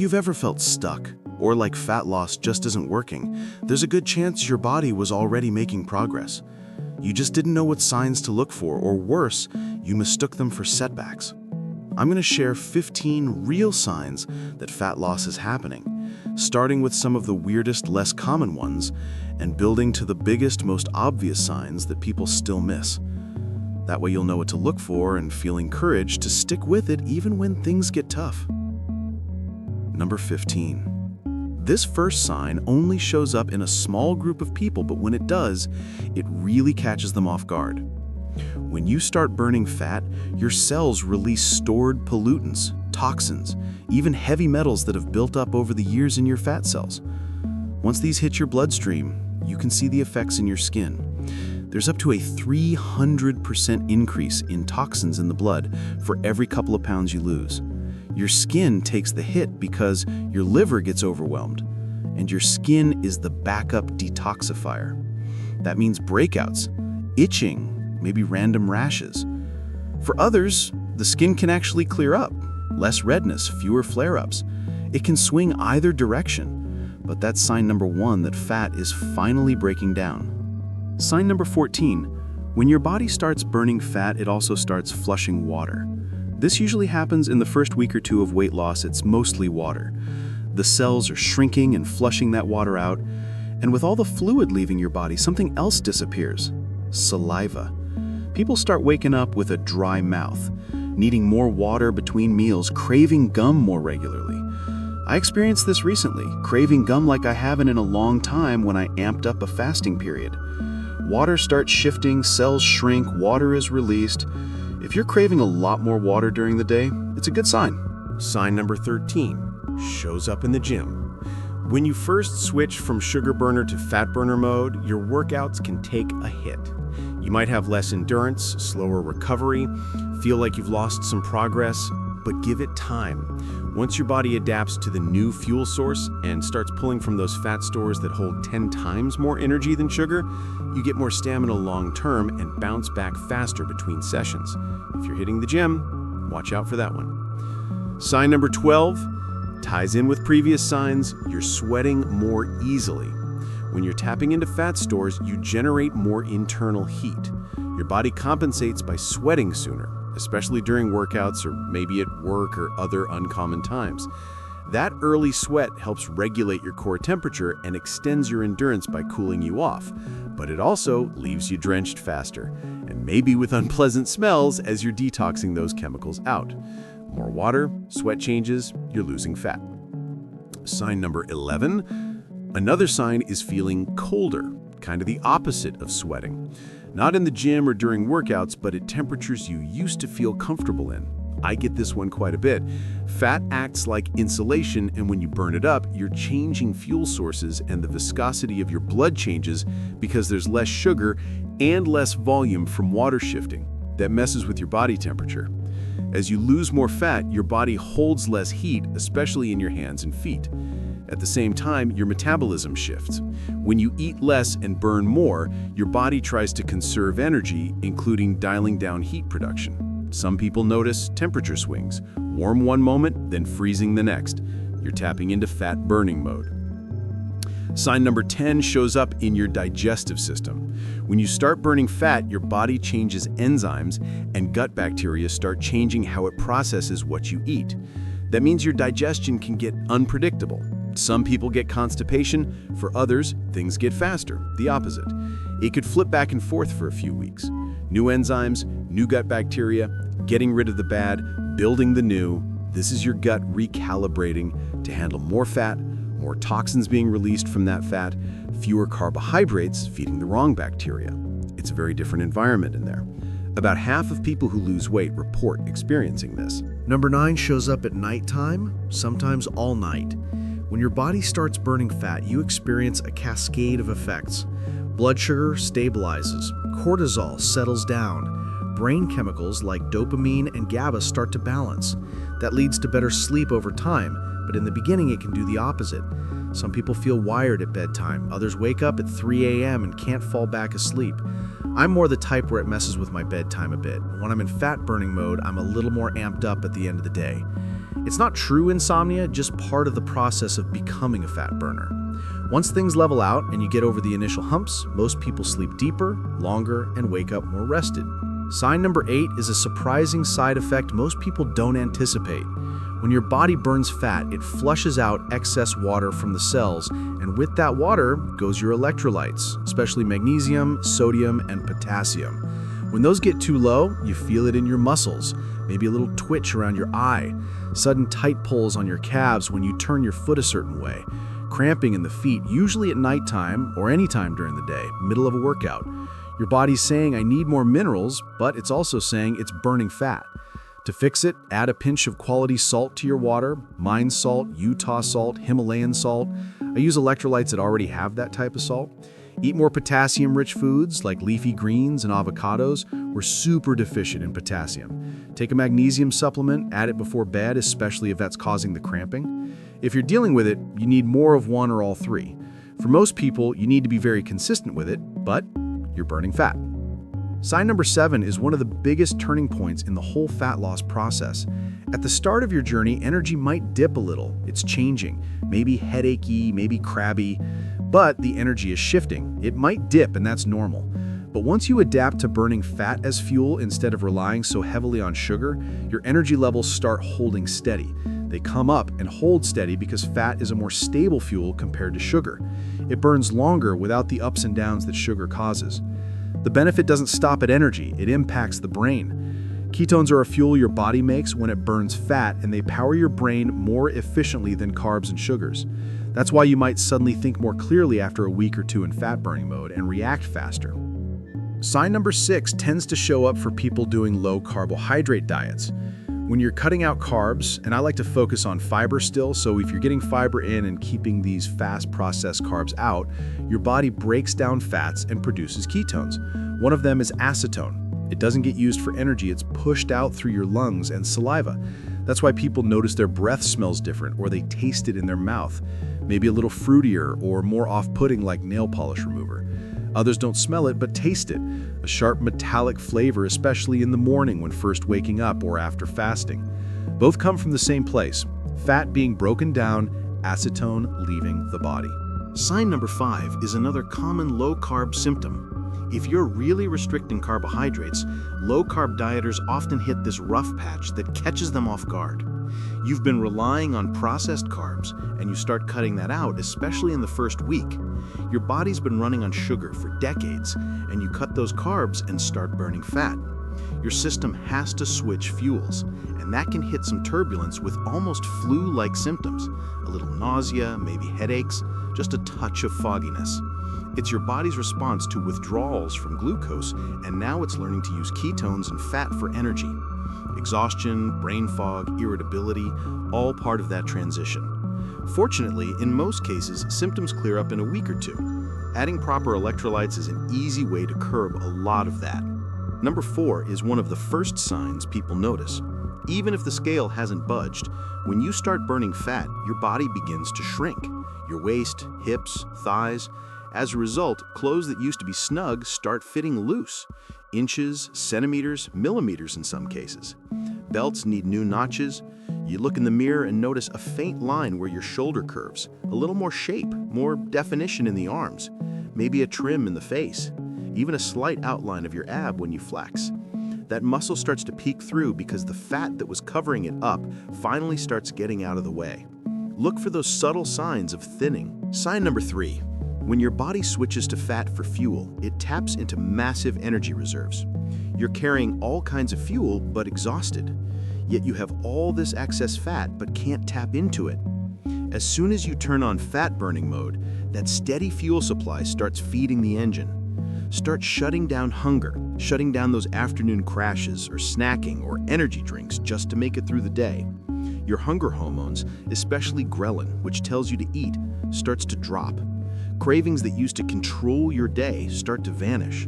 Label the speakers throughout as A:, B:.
A: If you've ever felt stuck, or like fat loss just isn't working, there's a good chance your body was already making progress. You just didn't know what signs to look for, or worse, you mistook them for setbacks. I'm going to share 15 real signs that fat loss is happening, starting with some of the weirdest, less common ones, and building to the biggest, most obvious signs that people still miss. That way you'll know what to look for and feel encouraged to stick with it even when things get tough. Number 15. This first sign only shows up in a small group of people, but when it does, it really catches them off guard. When you start burning fat, your cells release stored pollutants, toxins, even heavy metals that have built up over the years in your fat cells. Once these hit your bloodstream, you can see the effects in your skin. There's up to a 300% increase in toxins in the blood for every couple of pounds you lose. Your skin takes the hit because your liver gets overwhelmed, and your skin is the backup detoxifier. That means breakouts, itching, maybe random rashes. For others, the skin can actually clear up, less redness, fewer flare-ups. It can swing either direction, but that's sign number 1 that fat is finally breaking down. Sign number 14, when your body starts burning fat, it also starts flushing water. This usually happens in the first week or 2 of weight loss. It's mostly water. The cells are shrinking and flushing that water out, and with all the fluid leaving your body, something else disappears: saliva. People start waking up with a dry mouth, needing more water between meals, craving gum more regularly. I experienced this recently, craving gum like I haven't in a long time when I amped up a fasting period. Water starts shifting, cells shrink, water is released. If you're craving a lot more water during the day, it's a good sign.
B: Sign number 13 shows up in the gym. When you first switch from sugar burner to fat burner mode, your workouts can take a hit. You might have less endurance, slower recovery, feel like you've lost some progress, but give it time. Once your body adapts to the new fuel source and starts pulling from those fat stores that hold 10 times more energy than sugar, you get more stamina long term and bounce back faster between sessions. If you're hitting the gym, watch out for that one. Sign number 12 ties in with previous signs. You're sweating more easily. When you're tapping into fat stores, you generate more internal heat. Your body compensates by sweating sooner, especially during workouts or maybe at work or other uncommon times. That early sweat helps regulate your core temperature and extends your endurance by cooling you off, but it also leaves you drenched faster, and maybe with unpleasant smells as you're detoxing those chemicals out. More water, sweat changes, you're losing fat. Sign number 11. Another sign is feeling colder, kind of the opposite of sweating. Not in the gym or during workouts, but at temperatures you used to feel comfortable in. I get this one quite a bit. Fat acts like insulation, and when you burn it up, you're changing fuel sources and the viscosity of your blood changes because there's less sugar and less volume from water shifting. That messes with your body temperature. As you lose more fat, your body holds less heat, especially in your hands and feet. At the same time, your metabolism shifts. When you eat less and burn more, your body tries to conserve energy, including dialing down heat production. Some people notice temperature swings, warm one moment, then freezing the next. You're tapping into fat burning mode. Sign number 10 shows up in your digestive system. When you start burning fat, your body changes enzymes, and gut bacteria start changing how it processes what you eat. That means your digestion can get unpredictable. Some people get constipation, for others, things get faster, the opposite. It could flip back and forth for a few weeks. New enzymes, new gut bacteria, getting rid of the bad, building the new. This is your gut recalibrating to handle more fat, more toxins being released from that fat, fewer carbohydrates feeding the wrong bacteria. It's a very different environment in there. About half of people who lose weight report experiencing this.
A: Number 9 shows up at nighttime, sometimes all night. When your body starts burning fat, you experience a cascade of effects. Blood sugar stabilizes, cortisol settles down, brain chemicals like dopamine and GABA start to balance. That leads to better sleep over time, but in the beginning it can do the opposite. Some people feel wired at bedtime, others wake up at 3 a.m. and can't fall back asleep. I'm more the type where it messes with my bedtime a bit. When I'm in fat burning mode, I'm a little more amped up at the end of the day. It's not true insomnia, just part of the process of becoming a fat burner. Once things level out and you get over the initial humps, most people sleep deeper, longer, and wake up more rested. Sign number 8 is a surprising side effect most people don't anticipate. When your body burns fat, it flushes out excess water from the cells, and with that water goes your electrolytes, especially magnesium, sodium, and potassium. When those get too low, you feel it in your muscles, maybe a little twitch around your eye, sudden tight pulls on your calves when you turn your foot a certain way, cramping in the feet, usually at nighttime or anytime during the day, middle of a workout. Your body's saying, I need more minerals, but it's also saying it's burning fat. To fix it, add a pinch of quality salt to your water, mine salt, Utah salt, Himalayan salt. I use electrolytes that already have that type of salt. Eat more potassium-rich foods like leafy greens and avocados. We're super deficient in potassium. Take a magnesium supplement, add it before bed, especially if that's causing the cramping. If you're dealing with it, you need more of one or all three. For most people, you need to be very consistent with it, but you're burning fat. Sign number 7 is one of the biggest turning points in the whole fat loss process. At the start of your journey, energy might dip a little. It's changing, maybe headachy, maybe crabby, but the energy is shifting. It might dip, and that's normal. But once you adapt to burning fat as fuel instead of relying so heavily on sugar, your energy levels start holding steady. They come up and hold steady because fat is a more stable fuel compared to sugar. It burns longer without the ups and downs that sugar causes. The benefit doesn't stop at energy, it impacts the brain. Ketones are a fuel your body makes when it burns fat, and they power your brain more efficiently than carbs and sugars. That's why you might suddenly think more clearly after a week or two in fat burning mode and react faster. Sign number 6 tends to show up for people doing low carbohydrate diets. When you're cutting out carbs, and I like to focus on fiber still, so if you're getting fiber in and keeping these fast processed carbs out, your body breaks down fats and produces ketones. One of them is acetone. It doesn't get used for energy, it's pushed out through your lungs and saliva. That's why people notice their breath smells different or they taste it in their mouth, maybe a little fruitier or more off-putting like nail polish remover. Others don't smell it but taste it, a sharp metallic flavor, especially in the morning when first waking up or after fasting. Both come from the same place, fat being broken down, acetone leaving the body.
C: Sign number 5 is another common low-carb symptom. If you're really restricting carbohydrates, low-carb dieters often hit this rough patch that catches them off guard. You've been relying on processed carbs, and you start cutting that out, especially in the first week. Your body's been running on sugar for decades, and you cut those carbs and start burning fat. Your system has to switch fuels, and that can hit some turbulence with almost flu-like symptoms, a little nausea, maybe headaches, just a touch of fogginess. It's your body's response to withdrawals from glucose, and now it's learning to use ketones and fat for energy. Exhaustion, brain fog, irritability, all part of that transition. Fortunately, in most cases, symptoms clear up in a week or two. Adding proper electrolytes is an easy way to curb a lot of that. Number 4 is one of the first signs people notice. Even if the scale hasn't budged, when you start burning fat, your body begins to shrink. Your waist, hips, thighs. As a result, clothes that used to be snug start fitting loose. Inches, centimeters, millimeters in some cases. Belts need new notches. You look in the mirror and notice a faint line where your shoulder curves, a little more shape, more definition in the arms, maybe a trim in the face, even a slight outline of your ab when you flex. That muscle starts to peek through because the fat that was covering it up finally starts getting out of the way. Look for those subtle signs of thinning. Sign number 3. When your body switches to fat for fuel, it taps into massive energy reserves. You're carrying all kinds of fuel but exhausted. Yet you have all this excess fat but can't tap into it. As soon as you turn on fat burning mode, that steady fuel supply starts feeding the engine. Start shutting down hunger, shutting down those afternoon crashes or snacking or energy drinks just to make it through the day. Your hunger hormones, especially ghrelin, which tells you to eat, starts to drop. Cravings that used to control your day start to vanish.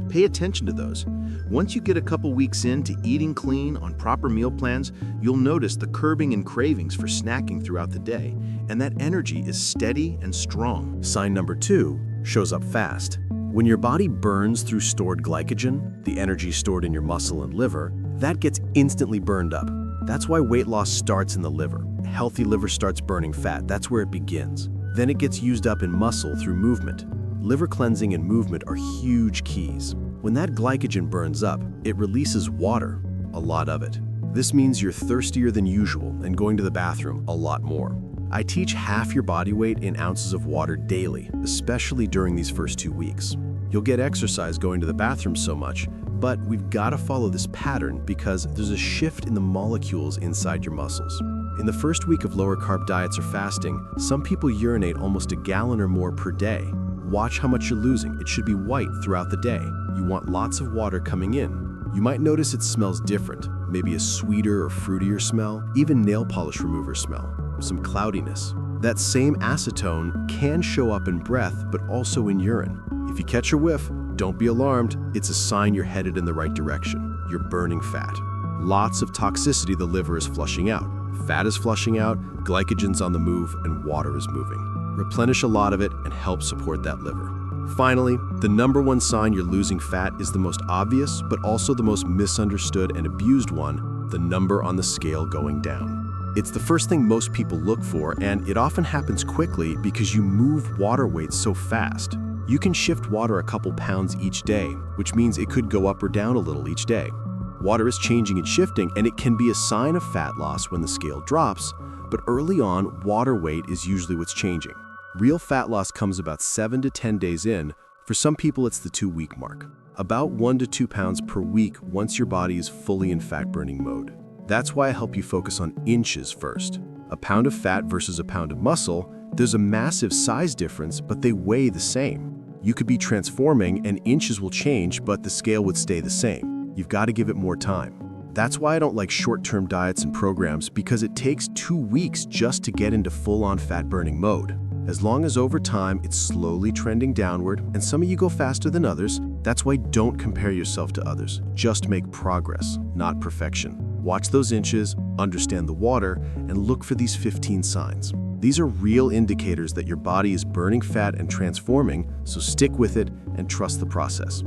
C: Pay attention to those. Once you get a couple weeks into eating clean on proper meal plans, you'll notice the curbing in cravings for snacking throughout the day, and that energy is steady and strong.
A: Sign number 2 shows up fast. When your body burns through stored glycogen, the energy stored in your muscle and liver, that gets instantly burned up.
B: That's why weight loss starts in the liver. A healthy liver starts burning fat. That's where it begins. Then it gets used up in muscle through movement. Liver cleansing and movement are huge keys. When that glycogen burns up, it releases water, a lot of it. This means you're thirstier than usual and going to the bathroom a lot more. I teach half your body weight in ounces of water daily, especially during these first 2 weeks. You'll get exercise going to the bathroom so much, but we've got to follow this pattern because there's a shift in the molecules inside your muscles. In the first week of lower carb diets or fasting, some people urinate almost a gallon or more per day. Watch how much you're losing. It should be white throughout the day. You want lots of water coming in. You might notice it smells different, maybe a sweeter or fruitier smell, even nail polish remover smell, some cloudiness. That same acetone can show up in breath, but also in urine. If you catch a whiff, don't be alarmed. It's a sign you're headed in the right direction. You're burning fat. Lots of toxicity the liver is flushing out. Fat is flushing out, glycogen's on the move, and water is moving. Replenish a lot of it and help support that liver. Finally, the number one sign you're losing fat is the most obvious, but also the most misunderstood and abused one, the number on the scale going down. It's the first thing most people look for, and it often happens quickly because you move water weight so fast. You can shift water a couple pounds each day, which means it could go up or down a little each day. Water is changing and shifting, and it can be a sign of fat loss when the scale drops, but early on, water weight is usually what's changing. Real fat loss comes about 7 to 10 days in. For some people, it's the 2-week mark. About 1 to 2 pounds per week once your body is fully in fat-burning mode. That's why I help you focus on inches first. A pound of fat versus a pound of muscle, there's a massive size difference, but they weigh the same. You could be transforming and inches will change, but the scale would stay the same. You've got to give it more time. That's why I don't like short-term diets and programs, because it takes 2 weeks just to get into full-on fat-burning mode. As long as over time it's slowly trending downward, and some of you go faster than others, that's why don't compare yourself to others. Just make progress, not perfection. Watch those inches, understand the water, and look for these 15 signs. These are real indicators that your body is burning fat and transforming, so stick with it and trust the process.